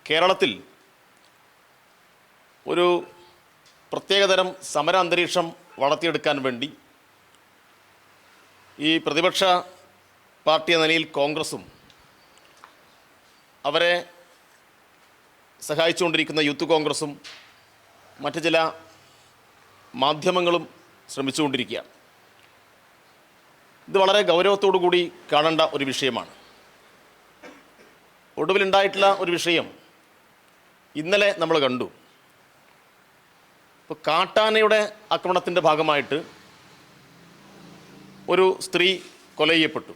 കേരളത്തിൽ ഒരു പ്രത്യേകതരം സമര അന്തരീക്ഷം വളർത്തിയെടുക്കാൻ വേണ്ടി ഈ പ്രതിപക്ഷ പാർട്ടി എന്ന നിലയിൽ കോൺഗ്രസും അവരെ സഹായിച്ചുകൊണ്ടിരിക്കുന്ന യൂത്ത് കോൺഗ്രസും മറ്റ് ചില മാധ്യമങ്ങളും ശ്രമിച്ചുകൊണ്ടിരിക്കുകയാണ്. ഇത് വളരെ ഗൗരവത്തോടു കൂടി കാണേണ്ട ഒരു വിഷയമാണ്. ഒടുവിലുണ്ടായിട്ടുള്ള ഒരു വിഷയം ഇന്നലെ നമ്മൾ കണ്ടു. ഇപ്പോൾ കാട്ടാനയുടെ ആക്രമണത്തിൻ്റെ ഭാഗമായിട്ട് ഒരു സ്ത്രീ കൊല ചെയ്യപ്പെട്ടു.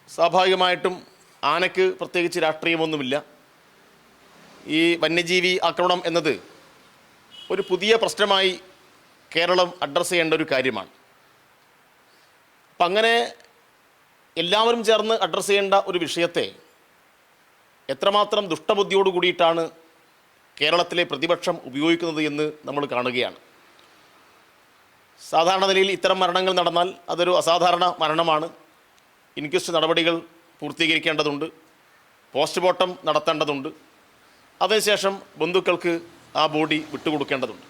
സ്വാഭാവികമായിട്ടും ആനയ്ക്ക് പ്രത്യേകിച്ച് രാഷ്ട്രീയമൊന്നുമില്ല. ഈ വന്യജീവി ആക്രമണം എന്നത് ഒരു പുതിയ പ്രശ്നമായി കേരളം അഡ്രസ്സ് ചെയ്യേണ്ട ഒരു കാര്യമാണ്. അപ്പം അങ്ങനെ എല്ലാവരും ചേർന്ന് അഡ്രസ്സ് ചെയ്യേണ്ട ഒരു വിഷയത്തെ എത്രമാത്രം ദുഷ്ടബുദ്ധിയോട് കൂടിയിട്ടാണ് കേരളത്തിലെ പ്രതിപക്ഷം ഉപയോഗിക്കുന്നത് എന്ന് നമ്മൾ കാണുകയാണ്. സാധാരണ നിലയിൽ ഇത്തരം മരണങ്ങൾ നടന്നാൽ അതൊരു അസാധാരണ മരണമാണ്. ഇൻക്വസ്റ്റ് നടപടികൾ പൂർത്തീകരിക്കേണ്ടതുണ്ട്, പോസ്റ്റ്മോർട്ടം നടത്തേണ്ടതുണ്ട്, അതിനുശേഷം ബന്ധുക്കൾക്ക് ആ ബോഡി വിട്ടുകൊടുക്കേണ്ടതുണ്ട്.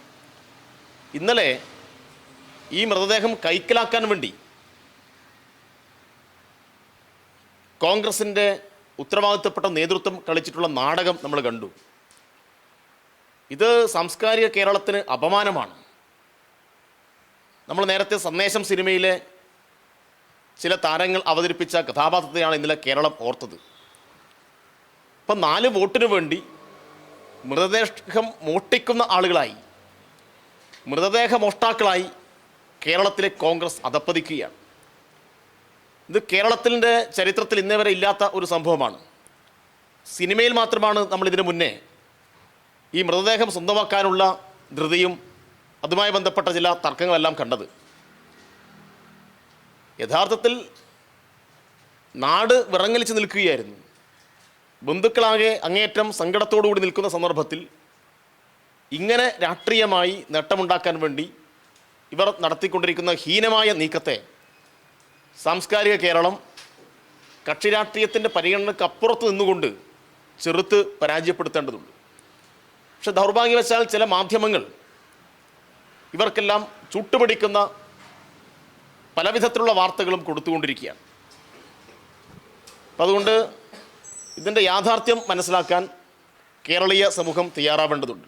ഇന്നലെ ഈ മൃതദേഹം കൈക്കലാക്കാൻ വേണ്ടി കോൺഗ്രസിൻ്റെ ഉത്തരവാദിത്തപ്പെട്ട നേതൃത്വം കളിച്ചിട്ടുള്ള നാടകം നമ്മൾ കണ്ടു. ഇത് സാംസ്കാരിക കേരളത്തിന് അപമാനമാണ്. നമ്മൾ നേരത്തെ സന്ദേശം സിനിമയിലെ ചില താരങ്ങൾ അവതരിപ്പിച്ച കഥാപാത്രത്തെയാണ് ഇന്നലെ കേരളം ഓർത്തത്. ഇപ്പം 4 വോട്ടിനു വേണ്ടി മൃതദേഹം മോഷ്ടിക്കുന്ന ആളുകളായി, മൃതദേഹ മോഷ്ടാക്കളായി കേരളത്തിലെ കോൺഗ്രസ് അധപ്പതിക്കുകയാണ്. ഇത് കേരളത്തിൻ്റെ ചരിത്രത്തിൽ ഇന്നേ വരെ ഇല്ലാത്ത ഒരു സംഭവമാണ്. സിനിമയിൽ മാത്രമാണ് നമ്മളിതിനു മുന്നേ ഈ മൃതദേഹം സ്വന്തമാക്കാനുള്ള ധൃതിയും അതുമായി ബന്ധപ്പെട്ട ചില തർക്കങ്ങളെല്ലാം കണ്ടത്. യഥാർത്ഥത്തിൽ നാട് വിറങ്ങലിച്ച് നിൽക്കുകയായിരുന്നു. ബന്ധുക്കളാകെ അങ്ങേയറ്റം സങ്കടത്തോടു കൂടി നിൽക്കുന്ന സന്ദർഭത്തിൽ ഇങ്ങനെ രാഷ്ട്രീയമായി നേട്ടമുണ്ടാക്കാൻ വേണ്ടി ഇവർ നടത്തിക്കൊണ്ടിരിക്കുന്ന ഹീനമായ നീക്കത്തെ സാംസ്കാരിക കേരളം കക്ഷി രാഷ്ട്രീയത്തിൻ്റെ പരിഗണനക്കപ്പുറത്ത് നിന്നുകൊണ്ട് ചെറുത്ത് പരാജയപ്പെടുത്തേണ്ടതുണ്ട്. പക്ഷെ ദൗർഭാഗ്യവശാൽ ചില മാധ്യമങ്ങൾ ഇവർക്കെല്ലാം ചുട്ടുപിടിക്കുന്ന പലവിധത്തിലുള്ള വാർത്തകളും കൊടുത്തുകൊണ്ടിരിക്കുകയാണ്. അപ്പം അതുകൊണ്ട് ഇതിൻ്റെ യാഥാർത്ഥ്യം മനസ്സിലാക്കാൻ കേരളീയ സമൂഹം തയ്യാറാവേണ്ടതുണ്ട്.